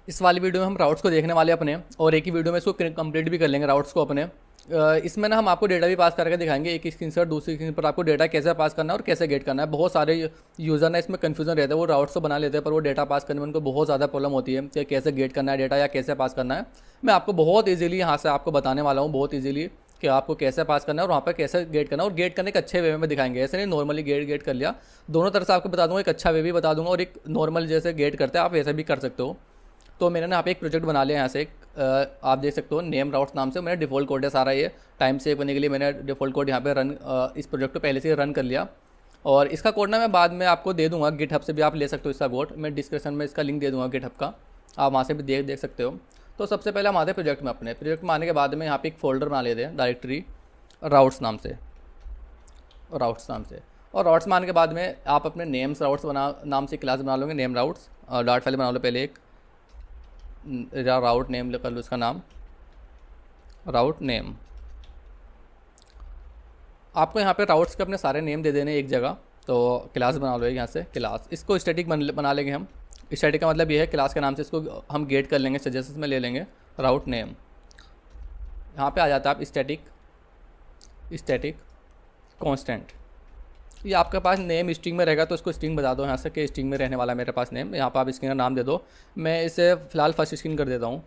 इस वाली वीडियो में हम राउट्स को देखने वाले अपने, और एक ही वीडियो में इसको कंप्लीट भी कर लेंगे राउट्स को अपने। इसमें ना हम आपको डेटा भी पास करके दिखाएंगे, एक स्क्रीन से दूसरी स्क्रीन पर आपको डेटा कैसे पास करना है और कैसे गेट करना है। बहुत सारे यूज़र ना इसमें कन्फ्यूजन रहता है, वो राउट्स तो बना लेते हैं पर वो डेटा पास करने में उनको बहुत ज़्यादा प्रॉब्लम होती है कि कैसे गेट करना है डेटा या कैसे पास करना है। मैं आपको बहुत ईजिली यहाँ से आपको बताने वाला हूँ, बहुत ईजिली कि आपको कैसे पास करना है और वहाँ पर कैसे गेट करना है, और गेट करने के अच्छे वे में दिखाएंगे। ऐसे नहीं नॉर्मली गेट कर लिया, दोनों तरह से आपको बता दूंगा, एक अच्छा वे भी बता दूंगा और एक नॉर्मल जैसे गेट करते हैं आप वैसे भी कर सकते हो। तो मैंने ना यहाँ पे एक प्रोजेक्ट बना लिया यहाँ से एक, आप देख सकते हो नेम राउट्स नाम से, मैंने डिफ़ॉल्ट कोड है सारा ये टाइम सेव करने के लिए मैंने डिफ़ॉल्ट कोड यहाँ पे रन, इस प्रोजेक्ट को पहले से रन कर लिया। और इसका कोड ना मैं बाद में आपको दे दूंगा, गिटहब से भी आप ले सकते हो इसका कोड, मैं डिस्क्रिप्शन में इसका लिंक दे दूंगा गिटहब का, आप वहाँ से भी देख सकते हो। तो सबसे पहले हम आते हैं प्रोजेक्ट में, अपने प्रोजेक्ट में आने के बाद में यहाँ पे एक फ़ोल्डर बना लेते हैं डायरेक्टरी राउट्स नाम से, राउट्स नाम से। और राउट्स में आने के बाद में आप अपने नेम्स राउट्स बना नाम से क्लास बना लोगे, नेम राउट्स, डॉट फाइल बना लो पहले एक, या राउट नेम कर लो इसका नाम, राउट नेम। आपको यहाँ पे राउट्स के अपने सारे नेम दे देने एक जगह, तो क्लास बना लो यहाँ से क्लास, इसको स्टैटिक बना लेंगे हम। स्टैटिक का मतलब ये है क्लास के नाम से इसको हम गेट कर लेंगे, सजेशंस में ले लेंगे राउट नेम। यहाँ पे आ जाता है आप स्टैटिक, स्टैटिक कांस्टेंट, ये आपके पास नेम स्ट्रिंग में रहेगा तो इसको स्ट्रिंग बता दो यहाँ से कि स्ट्रिंग में रहने वाला है मेरे पास नेम। यहाँ पर आप स्क्रीन का नाम दे दो, मैं इसे फ़िलहाल फर्स्ट स्क्रीन कर देता हूँ,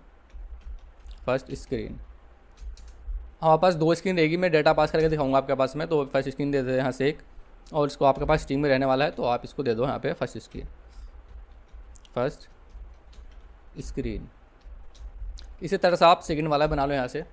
फर्स्ट स्क्रीन। हमारे पास दो स्क्रीन रहेगी, मैं डेटा पास करके दिखाऊंगा आपके पास में, तो फर्स्ट स्क्रीन दे दे यहाँ से एक, और इसको आपके पास स्ट्रिंग में रहने वाला है तो आप इसको दे दो यहाँ पे फर्स्ट स्क्रीन, फर्स्ट स्क्रीन। इसी तरह से आप सेकंड वाला बना लो यहाँ से।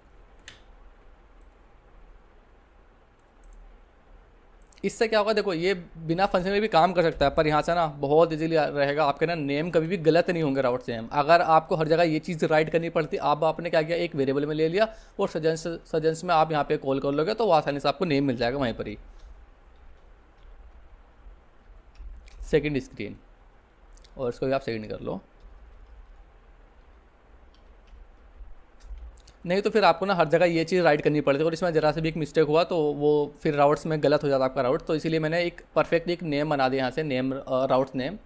इससे क्या होगा देखो, ये बिना फंक्शन में भी काम कर सकता है, पर यहाँ से ना बहुत इजीली रहेगा आपके ना नेम कभी भी गलत नहीं होंगे राउट से। अगर आपको हर जगह ये चीज़ राइट करनी पड़ती, आप आपने क्या किया एक वेरिएबल में ले लिया और सजेंस में आप यहाँ पे कॉल कर लोगे तो वो आसानी से आपको नेम मिल जाएगा वहीं पर ही। सेकंड स्क्रीन, और इसको भी आप सेकंड कर लो, नहीं तो फिर आपको ना हर जगह ये चीज़ राइट करनी पड़ती है, और इसमें ज़रा से भी एक मिस्टेक हुआ तो वो फिर राउट्स में गलत हो जाता है आपका राउट। तो इसीलिए मैंने एक परफेक्ट एक नेम बना दिया यहाँ से, नेम राउट्स नेम।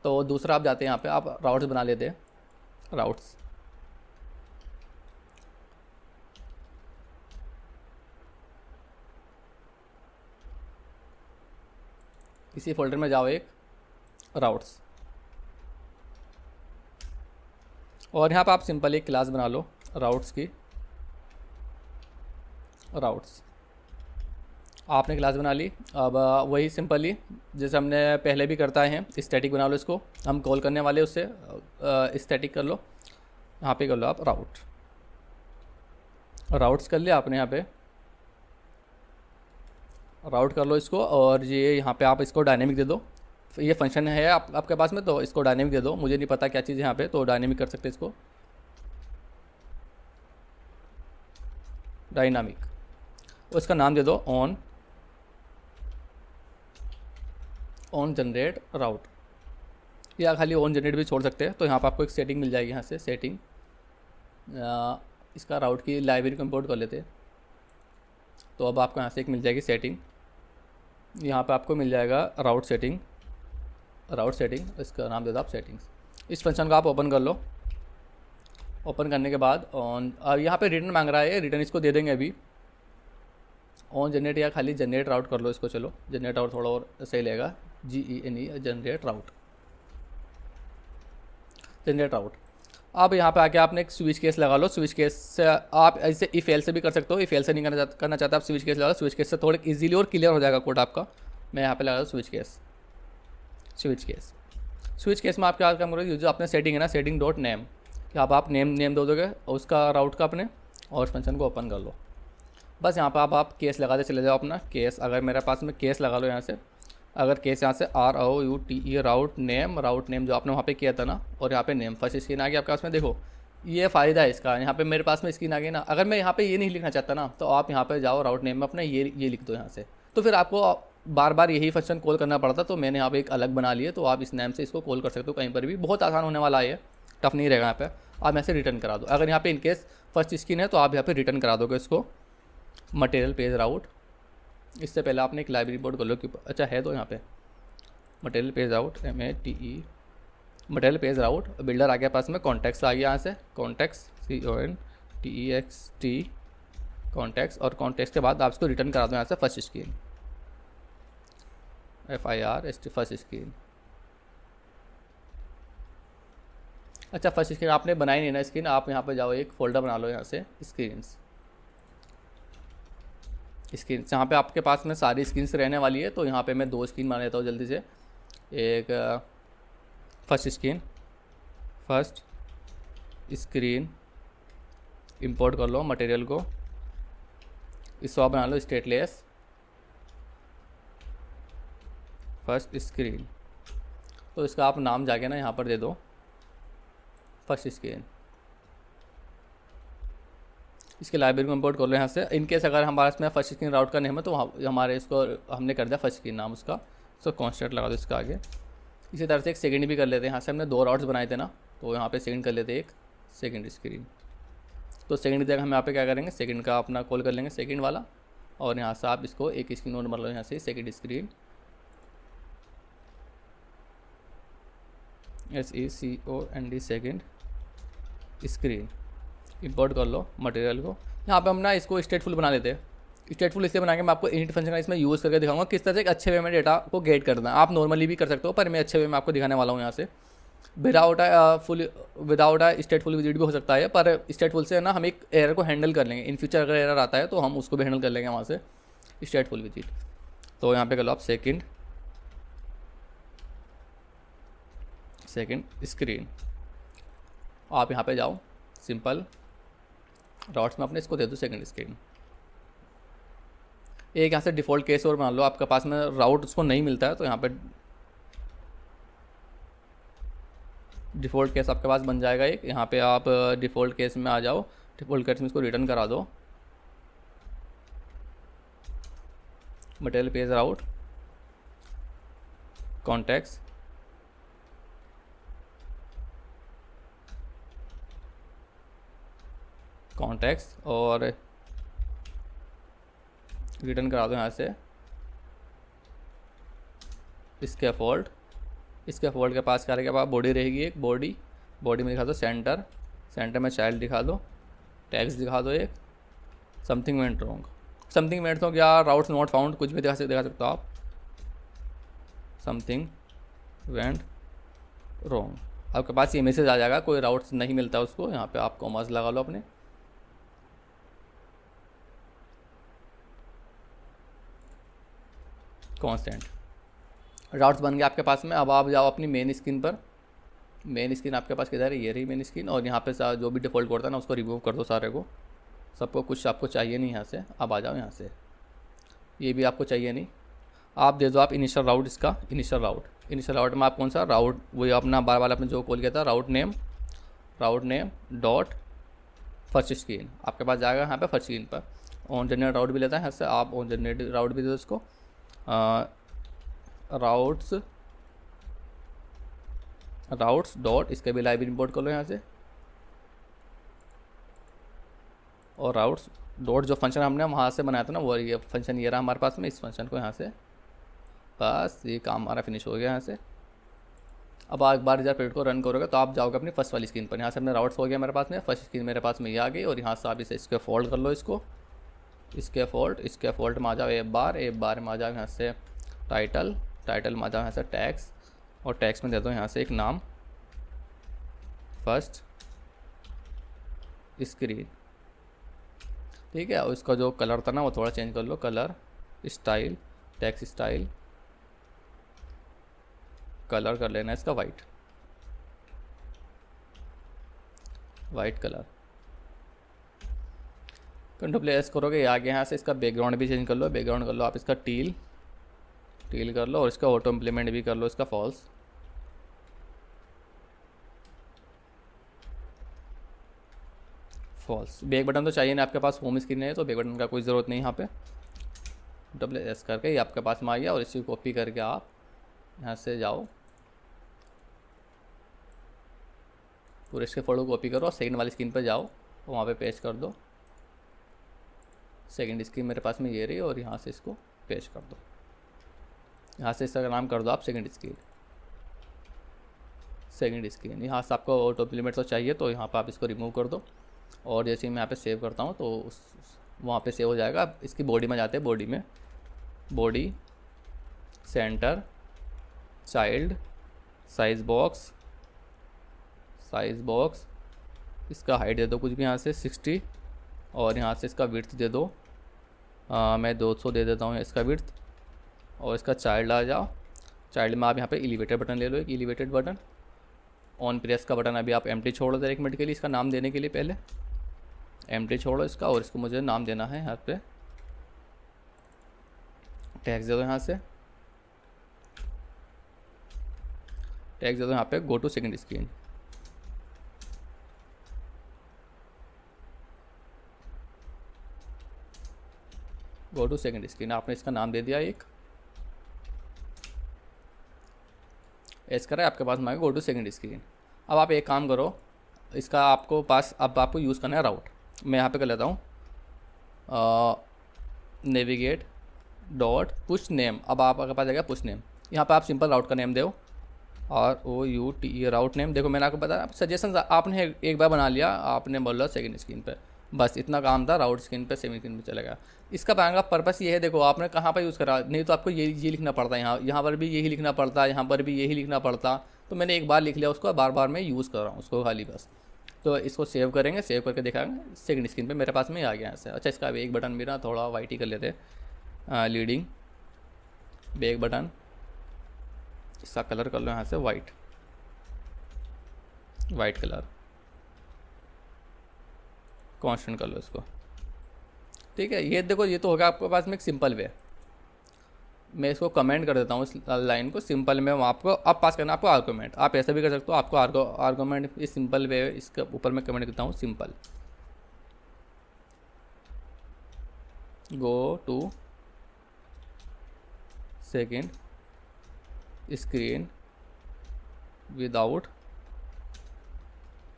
तो दूसरा आप जाते हैं यहाँ पे, आप राउट्स बना लेते हैं, राउट्स। इसी फोल्डर में जाओ एक, राउट्स, और यहाँ पर आप सिंपल एक क्लास बना लो राउट्स की, राउट्स। आपने क्लास बना ली, अब वही सिंपली जैसे हमने पहले भी करता है, स्टैटिक बना लो इसको, हम कॉल करने वाले उससे स्टैटिक कर लो। यहाँ पे कर लो आप राउट, राउट्स कर लिया आपने यहाँ पे, राउट कर लो इसको, और ये यहाँ पे आप इसको डायनेमिक दे दो। ये फंक्शन है आपके पास में तो इसको डायनेमिक दे दो, मुझे नहीं पता क्या चीज़ है यहाँ पे, तो डायनेमिक कर सकते हैं इसको, डायनामिक। उसका नाम दे दो ऑन जनरेट राउट, या खाली ऑन जनरेट भी छोड़ सकते हैं। तो यहाँ पर आपको एक सेटिंग मिल जाएगी यहाँ से, सेटिंग, इसका राउट की लाइब्रेरी को इंपोर्ट कर लेते हैं। तो अब आपको यहाँ से एक मिल जाएगी सेटिंग, यहाँ पे आपको मिल जाएगा राउट सेटिंग, राउट सेटिंग, इसका नाम दे दो आप सेटिंग्स। इस फंक्शन को आप ओपन कर लो, ओपन करने के बाद ऑन, अब यहाँ पे रिटर्न मांग रहा है, रिटर्न इसको दे देंगे अभी, ऑन जनरेट या खाली जनरेट राउट कर लो इसको, चलो जनरेट राउट थोड़ा और सही लगेगा, GENE जनरेट राउट, जनरेट राउट। अब यहाँ पे आके आपने एक स्विच केस लगा लो, स्विच केस से आप ऐसे इफ एल से भी कर सकते हो, इफ एल से नहीं करना चाहते आप स्विच केस लगा लो, स्विच केस से थोड़े इजीली और क्लियर हो जाएगा कोड आपका। मैं यहाँ पे लगा switch case, switch case. Switch case में आप क्या काम करोगे, जो आपने सेटिंग है ना, सेटिंग डॉट नेम, कि आप नेम दे दोगे उसका राउट का अपने, और फंक्शन को ओपन कर लो। बस यहाँ पर आप केस लगाते चले जाओ अपना केस, अगर मेरे पास में केस लगा लो यहाँ से, अगर केस यहाँ से ROUTE राउट नेम जो आपने वहाँ पे किया था ना, और यहाँ पे नेम फर्स्ट स्क्रीन आ गई आपके पास में। देखो ये फ़ायदा है इसका, यहाँ पे मेरे पास में स्क्रीन आ गई ना, अगर मैं यहाँ पे ये नहीं लिखना चाहता ना तो आप यहाँ पे जाओ राउट नेम में अपने ये लिख दो यहाँ से, तो फिर आपको बार बार यही फंक्शन कॉल करना पड़ता। तो मैंने यहाँ पे एक अलग बना लिया, तो आप इस नेम से इसको कॉल कर सकते हो कहीं पर भी, बहुत आसान होने वाला है, टफ नहीं रहेगा। यहाँ पे आप यहाँ से रिटर्न करा दो, अगर यहाँ पे इनकेस फर्स्ट स्क्रीन है तो आप यहाँ पे रिटर्न करा दोगे इसको, मटेरियल पेज राउट। इससे पहले आपने एक लाइब्रेरी बोर्ड कर लो कि अच्छा है, तो यहाँ पे material page out material page route, builder आ गया पास में, कॉन्टेक्स्ट आ गया यहाँ से, कॉन्टेक्स्ट CONTEXT कॉन्टेक्स्ट, और कॉन्टेक्स्ट के बाद आप इसको रिटर्न करा दो यहाँ से first screen, FIRST first screen. अच्छा फर्स्ट स्क्रीन आपने बनाई नहीं ना स्क्रीन, आप यहाँ पे जाओ एक फोल्डर बना लो यहाँ से स्क्रीन्स जहाँ पे आपके पास में सारी स्क्रीन्स रहने वाली है। तो यहाँ पे मैं 2 स्क्रीन बना लेता हूँ जल्दी से। एक फर्स्ट स्क्रीन इंपोर्ट कर लो मटेरियल को, इसको बना लो स्टेटलेस फर्स्ट स्क्रीन। तो इसका आप नाम जाके ना यहाँ पर दे दो फर्स्ट स्क्रीन। इसके लाइब्रेरी को इंपोर्ट कर लो यहाँ से। इनकेस अगर हमारे इसमें फर्स्ट स्क्रीन राउट का नेम है तो हमारे इसको हमने कर दिया फर्स्ट स्क्रीन नाम उसका, तो कॉन्स्टेंट लगा दो इसका आगे। इसी तरह से एक सेकंड भी कर लेते हैं। यहाँ से हमने 2 राउट्स बनाए थे ना, तो यहाँ पे सेकंड कर लेते हैं, एक सेकंड स्क्रीन। तो सेकंड की जगह हम यहाँ पे क्या करेंगे, सेकंड का अपना कॉल कर लेंगे सेकंड वाला, और यहाँ से आप इसको एक स्क्रीन और बना लो यहाँ से second screen, SECOND second screen. Import कर लो मटेरियल को। यहाँ पे हम ना इसको स्टेटफुल बना लेते हैं। स्टेटफुल इसलिए बना के मैं आपको इनिट फंक्शन का इसमें यूज़ करके दिखाऊंगा किस तरह से एक अच्छे वे में डेटा को गेट करना है। आप नॉर्मली भी कर सकते हो, पर मैं अच्छे वे में आपको दिखाने वाला हूँ यहाँ से। विदाउट स्टेटफुल विजिट भी हो सकता है, पर स्टेटफुल से ना हम एक एरर को हैंडल कर लेंगे। इन फ्यूचर अगर एरर आता है तो हम उसको भी हैंडल कर लेंगे वहाँ से स्टेटफुल विजिट। तो यहाँ पे कर लो आप सेकंड स्क्रीन। आप यहाँ पे जाओ सिंपल डॉट्स में अपने इसको दे दो सेकंड स्क्रीन। एक यहाँ से डिफ़ॉल्ट केस और बना लो। आपके पास में राउट उसको नहीं मिलता है तो यहाँ पे डिफ़ॉल्ट केस आपके पास बन जाएगा एक। यहाँ पे आप डिफ़ॉल्ट केस में आ जाओ, डिफ़ॉल्ट केस में इसको रिटर्न करा दो मटेरियल पेज राउट कॉन्टेक्स्ट और रिटर्न करा दो यहाँ से स्कैफोल्ड के पास क्या रहेगा, बॉडी रहेगी एक, बॉडी में दिखा दो सेंटर में चाइल्ड दिखा दो, टैग्स दिखा दो एक, समथिंग वेंट रॉन्ग या राउट्स नॉट फाउंड, कुछ भी दिखा सकते हो आप। समथिंग वेंट रॉन्ग, आपके पास ये मैसेज आ जाएगा, कोई राउट्स नहीं मिलता उसको। यहाँ पे आप कॉमर्स लगा लो अपने, कांस्टेंट राउट्स बन गए आपके पास में। अब आप जाओ अपनी मेन स्क्रीन पर। मेन स्क्रीन आपके पास किधर है, ये रही मेन स्क्रीन। और यहाँ पे जो भी डिफ़ॉल्ट कोड था ना उसको रिमूव कर दो सारे को, सबको, कुछ आपको चाहिए नहीं यहाँ से। अब आ जाओ यहाँ से, ये भी आपको चाहिए नहीं। आप दे दो आप इनिशियल राउट, इसका इनिशियल राउट में आप कौन सा राउट, वही अपना बार बार आपने जो कॉल किया था राउट नेम डॉट फर्स्ट स्क्रीन आपके पास जाएगा यहाँ पे फर्स्ट स्क्रीन पर। ऑन जनरेट राउट भी लेता है यहाँ से, आप ऑन जनरेट राउट भी दे दो इसको। राउट्स डॉट, इसके भी लाइब्रेरी इंपोर्ट कर लो यहाँ से। और राउट्स डॉट जो फंक्शन हमने वहाँ से बनाया था ना, वो ये फंक्शन ये रहा हमारे पास में। इस फंक्शन को यहाँ से, बस ये काम हमारा फिनिश हो गया यहाँ से। अब एक बार जब पेज को रन करोगे तो आप जाओगे अपनी फर्स्ट वाली स्क्रीन पर। यहाँ से हमने राउट्स हो गया मेरे पास में, फर्स्ट स्क्रीन मेरे पास में ये आ गई। और यहाँ से आप इसे इसके फोल्ड कर लो, इसको इसके फोल्ड में आ जाओ। एक बार में आ जाओ यहाँ से टाइटल में आ जाओ यहाँ से टैक्स, और टैक्स में दे दो यहाँ से एक नाम फर्स्ट स्क्रीन, ठीक है। और इसका जो कलर था ना वो थोड़ा चेंज कर लो, colour style, text style colour कर लेना इसका वाइट कलर। कंट्रोल प्लेस करोगे आगे यहाँ से इसका बैकग्राउंड भी चेंज कर लो, आप इसका टील कर लो। और इसका ऑटो इम्प्लीमेंट भी कर लो इसका फॉल्स। बैक बटन तो चाहिए ना आपके पास, होम स्क्रीन है तो बैक बटन का कोई ज़रूरत नहीं। यहाँ पे WS करके ये आपके पास में आ गया। और इसी को कॉपी करके आप यहाँ से जाओ, पूरे इसके फोटो कॉपी करो, सेकंड वाली स्क्रीन पर जाओ, वहाँ पे पेस्ट कर दो। सेकंड स्क्रीन मेरे पास में ये रही, और यहाँ से इसको पेस्ट कर दो। यहाँ से इसका नाम कर दो आप सेकंड सेकंड स्क्रीन। यहाँ से आपको ऑटो लिमिट तो चाहिए, तो यहाँ पर आप इसको रिमूव कर दो। और जैसे ही मैं यहाँ पे सेव करता हूँ तो उस वहाँ पे सेव हो जाएगा। अब इसकी बॉडी में जाते हैं, बॉडी में body, centre, child, size box, इसका हाइट दे दो कुछ भी यहाँ से 60, और यहाँ से इसका विड्थ दे दो, मैं 200 दे देता हूँ इसका विड्थ। और इसका चाइल्ड आ जाओ, चाइल्ड में आप यहाँ पे एलिवेटर बटन ले लो, एक एलिवेटेड बटन। ऑन प्रेस का बटन अभी आप एम्प्टी छोड़ दो 1 मिनट के लिए, इसका नाम देने के लिए पहले एम्प्टी छोड़ो इसका, और इसको मुझे नाम देना है यहाँ पे टैक्स दे दो, यहाँ से टैक्स दे दो यहाँ पे go to second screen. Go to second screen आपने इसका नाम दे दिया, एक ऐस करा आपके पास में गो टू सेकंड स्क्रीन। अब आप एक काम करो, इसका आपको पास अब आपको यूज़ करना है राउट। मैं यहाँ पे कर लेता हूँ नेविगेट डॉट पुश नेम। अब आपके पास आएगा पुश नेम, यहाँ पे आप सिंपल राउट का नेम दो, ROUTE राउट नेम। देखो मैंने आपको बताया, सजेशन आपने एक बार बना लिया, आपने बोला सेकंड स्क्रीन पे, बस इतना काम था। राउट स्क्रीन पे सेकंड स्क्रीन पे चलेगा। इसका बनाने का पर्पस ये है, देखो आपने कहाँ पर यूज़ करा, नहीं तो आपको ये लिखना पड़ता है, यहाँ पर भी यही लिखना पड़ता, यहाँ पर भी यही लिखना पड़ता। तो मैंने एक बार लिख लिया उसको, बार बार मैं यूज़ कर रहा हूँ उसको खाली बस। तो इसको सेव करेंगे, सेव करके दिखाएंगे सेकंड स्क्रीन पे मेरे पास में आ गया ऐसे। अच्छा इसका एक बटन भी ना थोड़ा वाइट ही कर लेते, लीडिंग बैक बटन, इसका कलर कर लो यहाँ से वाइट कलर, कांस्टेंट कर लो इसको, ठीक है। ये देखो ये तो होगा आपके पास में एक सिंपल वे। मैं इसको कमेंट कर देता हूँ इस लाइन को, सिंपल में आपको अब पास करना, आपको आर्गूमेंट आप ऐसा भी कर सकते हो, आपको आर्गूमेंट इस सिंपल वे इसके ऊपर मैं कमेंट करता हूँ simple go to second screen without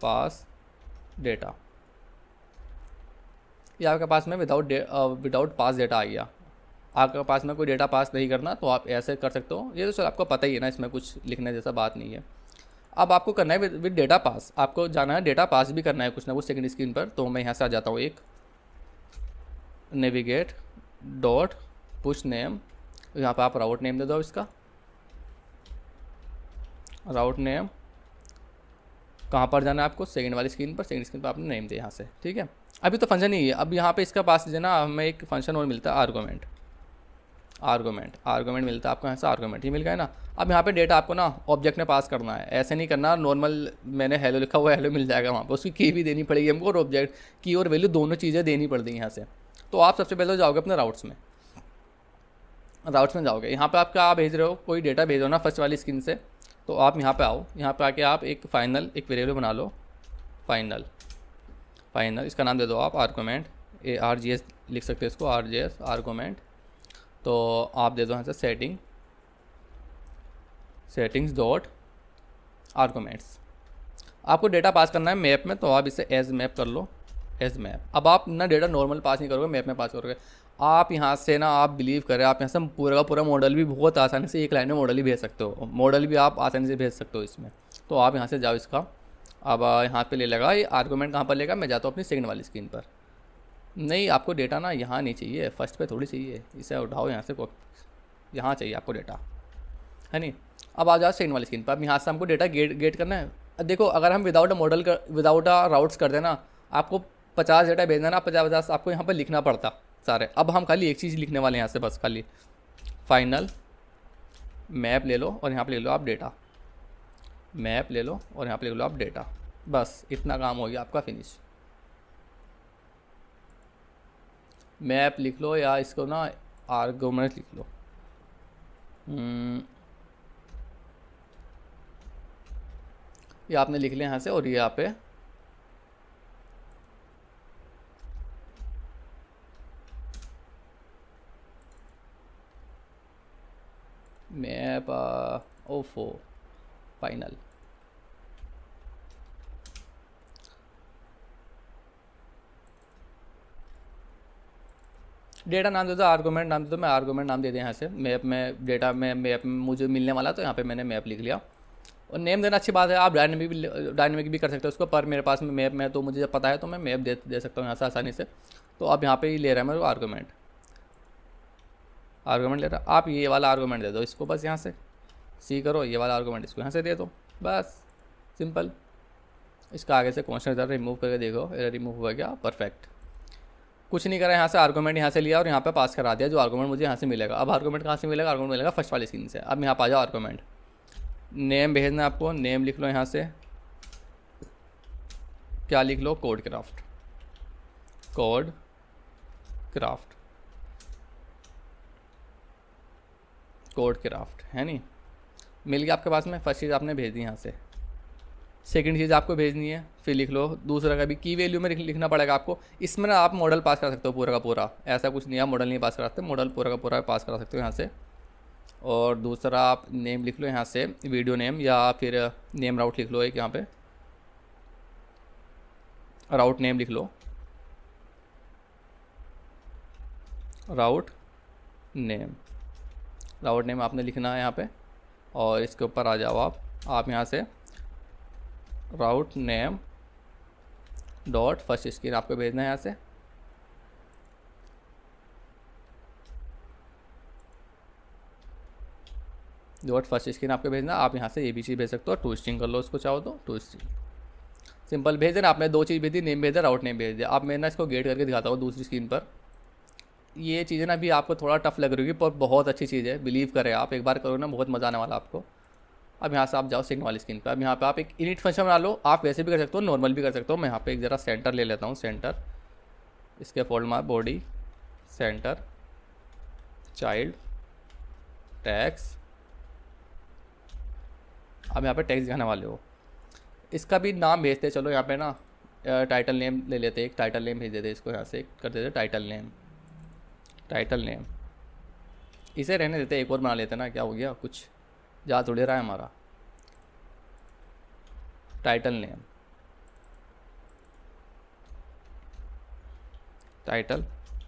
pass data. ये आपके पास में विदाउट पास डेटा आ गया। आपके पास में कोई डेटा पास नहीं करना तो आप ऐसे कर सकते हो। ये तो सर आपको पता ही है ना, इसमें कुछ लिखने जैसा बात नहीं है। अब आपको करना है विद डेटा पास, आपको जाना है डेटा पास भी करना है कुछ ना कुछ सेकंड स्क्रीन पर। तो मैं यहाँ से आ जाता हूँ, एक नेविगेट डॉट पुश नेम, यहाँ पर आप राउट नेम दे दो इसका, राउट नेम कहाँ पर जाना है आपको, सेकंड वाली स्क्रीन पर, सेकंड स्क्रीन पर आपने नेम दिया यहाँ से, ठीक है। अभी तो फंक्शन ही है, अब यहाँ पे इसका पास जो ना हमें एक फंक्शन और मिलता है आर्गूमेंट मिलता है आपको यहाँ से, आर्गूमेंट ही मिल गया ना। अब यहाँ पे डेटा आपको ना ऑब्जेक्ट में पास करना है, ऐसे नहीं करना नॉर्मल मैंने हेलो लिखा हुआ है, हेलो मिल जाएगा वहाँ पर, उसकी की भी देनी पड़ेगी हमको, और ऑब्जेक्ट की और वैल्यू दोनों चीज़ें देनी पड़ती हैं यहाँ से। तो आप सबसे पहले जाओगे अपने राउट्स में जाओगे, यहाँ पर आप क्या भेज रहे हो, कोई डेटा भेज रहे हो ना फर्स्ट वाली स्क्रीन से, तो आप यहाँ पे आओ, यहाँ पे आके आप एक वेरिएबल बना लो, फाइनल, इसका नाम दे दो आप आर्गूमेंट, ARGS लिख सकते हो इसको, RGS आर्गूमेंट। तो आप दे दो यहाँ से सेटिंग्स डॉट आर्गूमेंट्स। आपको डेटा पास करना है मैप में, तो आप इसे एज मैप कर लो, एज मैप। अब आप ना डेटा नॉर्मल पास नहीं करोगे, मैप में पास करोगे। आप यहाँ से ना, आप बिलीव करें, आप यहाँ से पूरा का पूरा मॉडल भी बहुत आसानी से एक लाइन में मॉडल ही भेज सकते हो, मॉडल भी आप आसानी से भेज सकते हो इसमें। तो आप यहाँ से जाओ इसका, अब यहाँ पे ले लगा ये आर्गूमेंट, कहाँ पर लेगा, मैं जाता हूँ अपनी सेकंड वाली स्क्रीन पर। नहीं आपको डेटा ना यहाँ नहीं चाहिए, फर्स्ट पे थोड़ी चाहिए, इसे उठाओ यहाँ से, यहाँ चाहिए आपको डेटा, है नहीं। अब आ जाओ सेकंड वाली स्क्रीन पर, अब यहाँ से हमको डेटा गेट करना है। देखो अगर हम विदाउट राउट्स कर देना, आपको 50 डेटा भेजना ना, 50 आपको यहाँ पर लिखना पड़ता सारे। अब हम खाली एक चीज़ लिखने वाले हैं यहाँ से, बस खाली फाइनल मैप ले लो, और यहाँ पर ले लो आप डेटा, मैप ले लो और यहाँ पे लिख लो आप डेटा। बस इतना काम हो गया आपका फिनिश। मैप लिख लो या इसको ना आर्गूमेंट लिख लो। ये आपने लिख लिया यहाँ से, और ये यहाँ पे मैप ओफो फाइनल। डेटा नाम दे दो, आर्गूमेंट नाम दे दो, मैं आर्गूमेंट नाम दे दिया यहाँ से। मैप में डेटा में मैप में मुझे मिलने वाला, तो यहाँ पे मैंने मैप लिख लिया। और नेम देना अच्छी बात है, आप डायनेमिक भी कर सकते हो उसको, पर मेरे पास में मैप में तो मुझे जब पता है तो मैं मैप दे सकता हूँ यहाँ से आसानी से। तो अब यहाँ पे ही ले रहा है मेरे को आर्गूमेंट ले रहा है, आप ये वाला आर्गूमेंट दे दो इसको, बस यहाँ से सी करो, ये वाला आर्गूमेंट इसको यहाँ से दे दो, बस सिंपल। इसका आगे से कॉन्स्टेंट ज़रा रिमूव करके देखो, रिमूव हुआ क्या, परफेक्ट। कुछ नहीं करा, यहाँ से आर्गूमेंट यहाँ से लिया और यहाँ पे पास करा दिया, जो आर्गूमेंट मुझे यहाँ से मिलेगा। अब आर्गूमेंट कहाँ से मिलेगा, आर्गूमेंट मिलेगा फर्स्ट वाली स्क्रीन से। अब यहाँ पर आ जाओ आर्गूमेंट, नेम भेजना है आपको, नेम लिख लो यहाँ से, क्या लिख लो, code craft, code craft, code craft है नहीं, मिल गया आपके पास में। फर्स्ट चीज़ आपने भेज दी यहाँ से, सेकंड चीज़ आपको भेजनी है, फिर लिख लो दूसरा का भी की वैल्यू में लिखना पड़ेगा आपको। इसमें ना आप मॉडल पास कर सकते हो पूरा का पूरा, ऐसा कुछ नहीं, आप मॉडल नहीं पास करा सकते, मॉडल पूरा का पूरा पास करा सकते हो यहाँ से। और दूसरा आप नेम लिख लो यहाँ से, वीडियो नेम, या फिर नेम राउट लिख लो एक यहाँ पे, राउट नेम लिख लो, राउट नेम आपने लिखना है यहाँ पे। और इसके ऊपर आ जाओ आप यहाँ से राउट नेम डॉट फर्स्ट स्क्रीन आपको भेजना है यहाँ से। डॉट फर्स्ट स्क्रीन आपको भेजना, आप यहाँ से ABC भेज सकते हो, टू स्ट्रिंग कर लो उसको चाहो तो, टू स्ट्रिंग सिंपल भेज देना। आपने दो चीज़ भेज दी, नेम भेज दिया, राउट नेम भेज दिया। अब मैं ना इसको गेट करके दिखाता हूँ दूसरी स्क्रीन पर। ये चीज़ें ना भी आपको थोड़ा टफ लग रही होगी, पर बहुत अच्छी चीज़ है, बिलीव करें आप, एक बार करो ना बहुत मज़ा आने वाला आपको। अब यहाँ से आप जाओ सेकंड वाली स्क्रीन पर। अब यहाँ पे आप एक इनिट फंक्शन बना लो, आप वैसे भी कर सकते हो, नॉर्मल भी कर सकते हो। मैं यहाँ पे एक ज़रा सेंटर ले लेता हूँ, सेंटर, इसके फोल्ड में बॉडी, सेंटर, चाइल्ड, टैक्स। अब यहाँ पे टैक्स दिखाने वाले हो, इसका भी नाम भेजते, चलो यहाँ पे ना टाइटल नेम ले लेते, एक टाइटल नेम भेज देते इसको, यहाँ से कर देते टाइटल नेम, इसे रहने देते, एक और बना लेते ना, क्या हो गया, कुछ जा थोड़े रहा है हमारा। टाइटल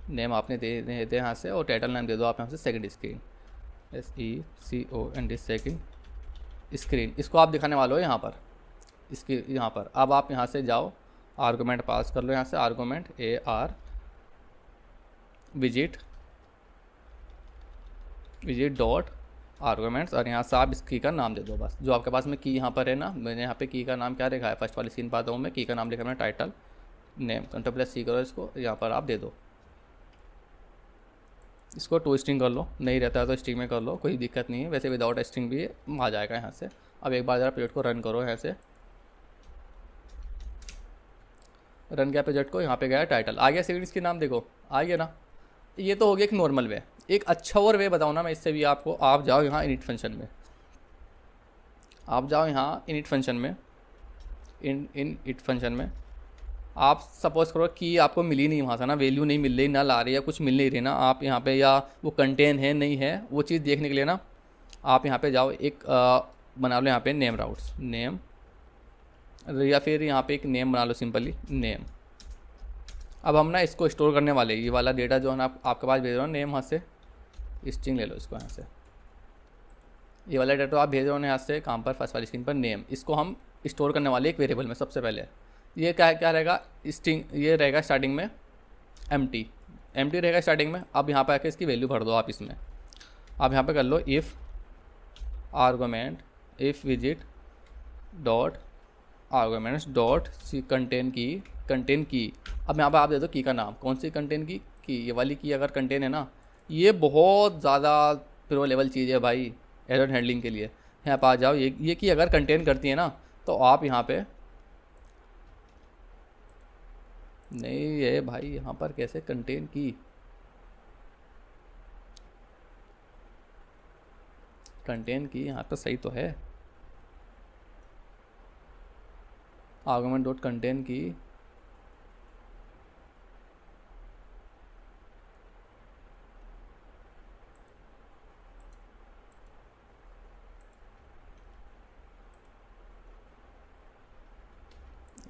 नेम आपने दे दे यहाँ से, और टाइटल नेम दे दो आप यहाँ से second screen, SECOND second screen. इसको आप दिखाने वाले हो यहाँ पर, इसके यहाँ पर। अब आप यहाँ से जाओ, आर्गूमेंट पास कर लो यहाँ से, argument AR visit dot arguments, और यहाँ से आप इस की का नाम दे दो बस, जो आपके पास में की यहाँ पर है ना, मैंने यहाँ पे की का नाम क्या लिखा है, फर्स्ट वाली स्क्रीन पर आता हूँ मैं, की का नाम लिखा मैंने टाइटल नेम, Ctrl+C करो इसको, यहाँ पर आप दे दो इसको, टू स्ट्रिंग कर लो, नहीं रहता है तो स्ट्रिंग में कर लो, कोई दिक्कत नहीं है, वैसे विदाउट स्ट्रिंग भी आ जाएगा यहाँ से। अब एक बार ज़रा प्रोजेक्ट को रन करो, यहाँ से रन किया प्रोजेक्ट को, यहाँ पे गया टाइटल, आ गया सेकंड स्क्रीन नाम, देखो आ गया ना। ये तो हो गया एक नॉर्मल वे। एक अच्छा और वे बताऊँ ना मैं इससे भी आपको, आप जाओ यहाँ इनिट फंक्शन में, आप जाओ यहाँ इनिट फंक्शन में, इनिट फंक्शन में आप सपोज करो कि आपको मिली नहीं वहाँ से ना, वैल्यू नहीं मिल रही, ना ला रही है, कुछ मिल नहीं रही ना, आप यहाँ पे, या वो कंटेन है नहीं है, वो चीज़ देखने के लिए ना आप यहाँ पे जाओ, एक बना लो यहाँ पे नेम राउट्स, नेम, या फिर यहाँ पे एक नेम बना लो सिंपली नेम। अब हम ना इसको स्टोर करने वाले, ये वाला डेटा जो है ना आपके पास भेज रहे हो नेम, यहाँ से स्ट्रिंग ले लो इसको, यहाँ से ये वाला डेटा आप भेज रहे हो यहाँ से, कहाँ पर, फर्स्ट वाली स्क्रीन पर नेम, इसको हम स्टोर करने वाले एक वेरिएबल में। सबसे पहले ये क्या रहेगा, स्ट्रिंग, ये रहेगा स्टार्टिंग में एम्प्टी रहेगा स्टार्टिंग में। अब यहाँ पर आके इसकी वैल्यू भर दो आप इसमें। अब यहाँ पे कर लो if argument, if visit dot arguments dot C contain की। अब यहाँ पर आप दे दो की का नाम, कौन सी कंटेन की, ये वाली की अगर कंटेन है ना, ये बहुत ज़्यादा प्रो लेवल चीज़ है भाई एरर हैंडलिंग के लिए। यहाँ पर आ जाओ, ये की अगर कंटेन करती है ना, तो आप यहाँ पे, नहीं है भाई, यहाँ पर कैसे कंटेन की, यहाँ पर सही तो है, आर्गुमेंट डॉट कंटेन की,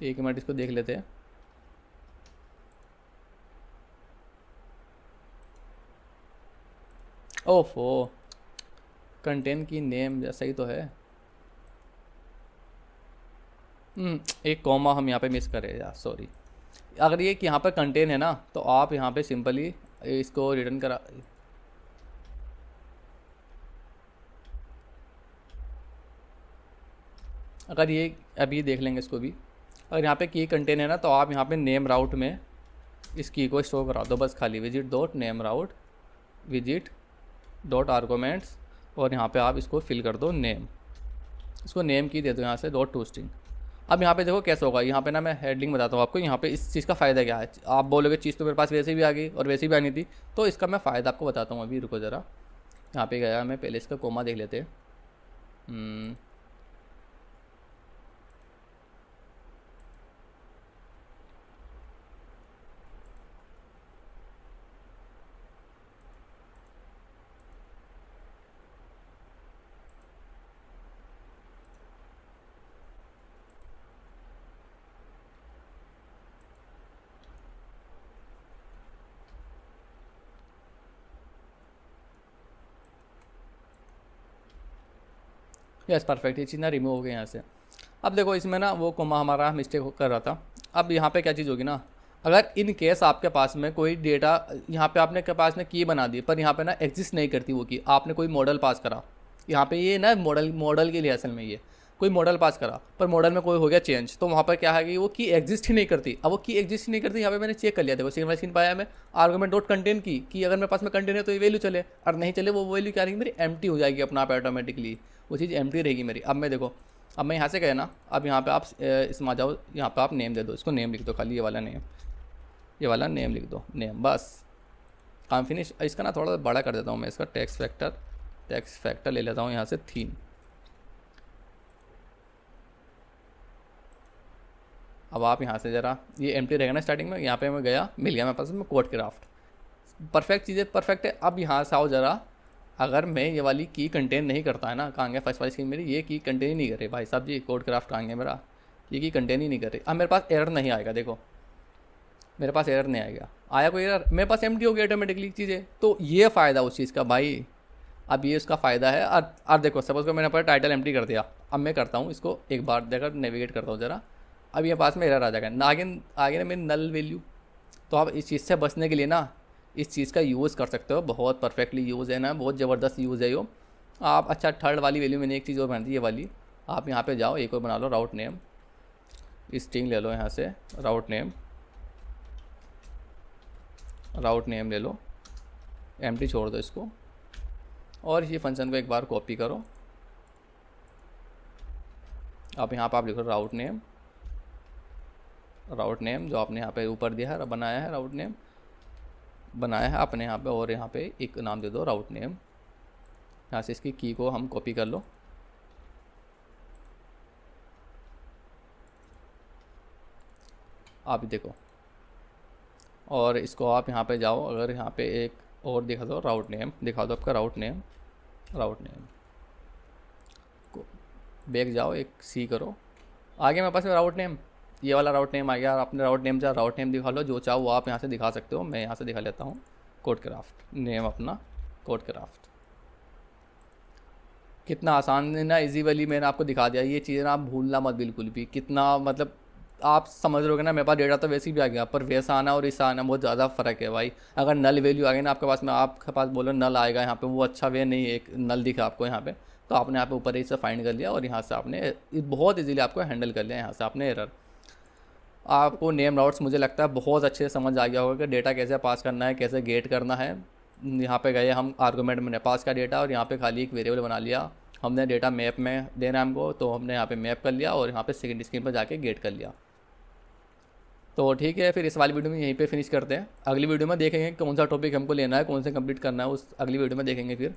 एक मिनट इसको देख लेते हैं। ओफो, कंटेन की नेम सही तो है, एक कॉमा हम यहाँ पे मिस करें यार, सॉरी। अगर ये कि यहाँ पर कंटेन है ना, तो आप यहाँ पे सिंपली इसको रिटर्न करा, अगर ये अभी देख लेंगे इसको भी, अगर यहाँ पे की कंटेन है ना, तो आप यहाँ पे नेम राउट में इस की को स्टोर करा दो बस खाली, विजिट डॉट नेम राउट, विजिट डॉट आर्गूमेंट्स, और यहाँ पे आप इसको फिल कर दो नेम, इसको नेम की दे दो यहाँ से डॉट टू स्ट्रिंग। अब यहाँ पे देखो कैसे होगा, यहाँ पे ना मैं हेडिंग बताता हूँ आपको, यहाँ पे इस चीज़ का फ़ायदा क्या है। आप बोलोगे चीज़ तो मेरे पास वैसे भी आ गई और वैसे भी आनी थी, तो इसका मैं फ़ायदा आपको बताता हूँ। अभी रुको ज़रा, यहाँ पे गया मैं, पहले इसका कोमा देख लेते हैं। यस परफेक्ट, ये चीज़ ना रिमूव हो गई यहाँ से। अब देखो इसमें ना वो कोमा हमारा मिस्टेक कर रहा था। अब यहाँ पे क्या चीज़ होगी ना, अगर इन केस आपके पास में कोई डेटा, यहाँ पे आपने के पास में की बना दी पर यहाँ पे ना एग्जिस्ट नहीं करती वो की, आपने कोई मॉडल पास करा, यहाँ पे ये ना मॉडल के लिए असल में ये कोई मॉडल पास करा, पर मॉडल में कोई हो गया चेंज, तो वहाँ पर क्या है कि वो की एग्जिस्ट ही नहीं करती। अब वो की एग्जिस्ट ही नहीं करती, यहाँ पे मैंने चेक कर लिया, देखो सेकंड स्क्रीन पाया मैं, आर्गुमेंट डॉट कंटेन की अगर मेरे पास में कंटेन है तो ये वैल्यू चले, और नहीं चले वो वैल्यू क्या रहेगी मेरी, एम्प्टी हो जाएगी अपना आप ऑटोमेटिकली, वो चीज़ एम्प्टी रहेगी मेरी। अब मैं देखो, अब मैं यहाँ से गया ना, अब यहाँ पे आप इसमें आ जाओ, यहाँ पे आप नेम दे दो, इसको नेम लिख दो खाली, ये वाला नेम लिख दो, नेम, बस काम फिनिश। इसका ना थोड़ा बड़ा कर देता हूँ मैं, इसका टेक्स्ट फैक्टर ले लेता हूँ यहाँ से थीम। अब आप यहाँ से ज़रा, ये एम्प्टी रहेगा ना स्टार्टिंग में, यहाँ पे मैं गया, मिल गया मेरे पास में कोड क्राफ्ट, परफेक्ट चीज़ें परफेक्ट है। अब यहाँ से आओ ज़रा, अगर मैं ये वाली की कंटेन नहीं करता है ना, कहाँ गया फर्स्ट वाली स्क्रीन मेरी, ये की कंटेन ही नहीं करे भाई साहब जी, कोड क्राफ्ट कहाँ गया मेरा, ये की कंटेन ही नहीं करे। अब मेरे पास एरर नहीं आएगा, देखो मेरे पास एरर नहीं आएगा, आया कोई एरर, मेरे पास एम्प्टी हो गया ऑटोमेटिकली चीज़ें, तो ये फ़ायदा उस चीज़ का भाई। अब ये उसका फ़ायदा है। और देखो सपोज़ को मैंने पर टाइटल एम्प्टी कर दिया, अब मैं करता हूँ इसको एक बार देखकर नेविगेट करता हूँ ज़रा, अब ये पास में एरर आ जाएगा ना, आगे ना मेरी नल वैल्यू। तो आप इस चीज़ से बचने के लिए ना इस चीज़ का यूज़ कर सकते हो, बहुत परफेक्टली यूज़ है ना, बहुत ज़बरदस्त यूज़ है यो। आप अच्छा थर्ड वाली वैल्यू मैंने एक चीज़ और बना दी, ये वाली, आप यहाँ पे जाओ एक और बना लो, राउट नेम, स्ट्रिंग ले लो यहाँ से, राउट नेम ले लो, एम्प्टी छोड़ दो इसको, और ये फंक्शन को एक बार कॉपी करो। अब यहाँ पर आप लिखो राउट नेम जो आपने यहाँ पे ऊपर दिया है, बनाया है, राउट नेम बनाया है आपने यहाँ पे, और यहाँ पे एक नाम दे दो राउट नेम। यहाँ से इसकी की को हम कॉपी कर लो, आप देखो, और इसको आप यहाँ पे जाओ, अगर यहाँ पे एक और दिखा दो राउट नेम, दिखा दो आपका राउट नेम को बैक जाओ, एक सी करो, आगे मेरे पास में राउट नेम, ये वाला राउट नेम आ गया। आपने राउट नेम चाहे राउट नेम दिखा लो, जो चाहो वो आप यहाँ से दिखा सकते हो। मैं यहाँ से दिखा लेता हूँ कोड क्राफ्ट नेम, अपना कोड क्राफ्ट, कितना आसान है ना, इजी वाली मैंने आपको दिखा दिया। ये चीज़ें ना आप भूलना मत बिल्कुल भी, कितना मतलब आप समझ रहे हो ना, मेरे पास डेटा तो वैसे भी आ गया, पर वैसा आना और इससे आना बहुत ज़्यादा फ़र्क है भाई। अगर नल वैल्यू आ गई ना आपके पास में, आपके पास बोलो नल आएगा यहाँ पे, वो अच्छा वे नहीं, एक नल दिखा आपको यहाँ पे, तो आपने यहाँ पे ऊपर ही से फाइंड कर लिया, और यहाँ से आपने बहुत इजीली आपको हैंडल कर लिया। यहाँ से आपने एरर, आपको नेम राउट्स मुझे लगता है बहुत अच्छे से समझ आ गया होगा कि डेटा कैसे पास करना है, कैसे गेट करना है। यहाँ पे गए हम, आर्गूमेंट में पास का डेटा, और यहाँ पे खाली एक वेरिएबल बना लिया हमने, डेटा मैप में देना है हमको, तो हमने यहाँ पे मैप कर लिया, और यहाँ पे सेकंड स्क्रीन पर जाके गेट कर लिया। तो ठीक है, फिर इस वाली वीडियो में यहीं पे फिनिश करते हैं। अगली वीडियो में देखेंगे कौन सा टॉपिक हमको लेना है, कौन से कंप्लीट करना है, उस अगली वीडियो में देखेंगे फिर।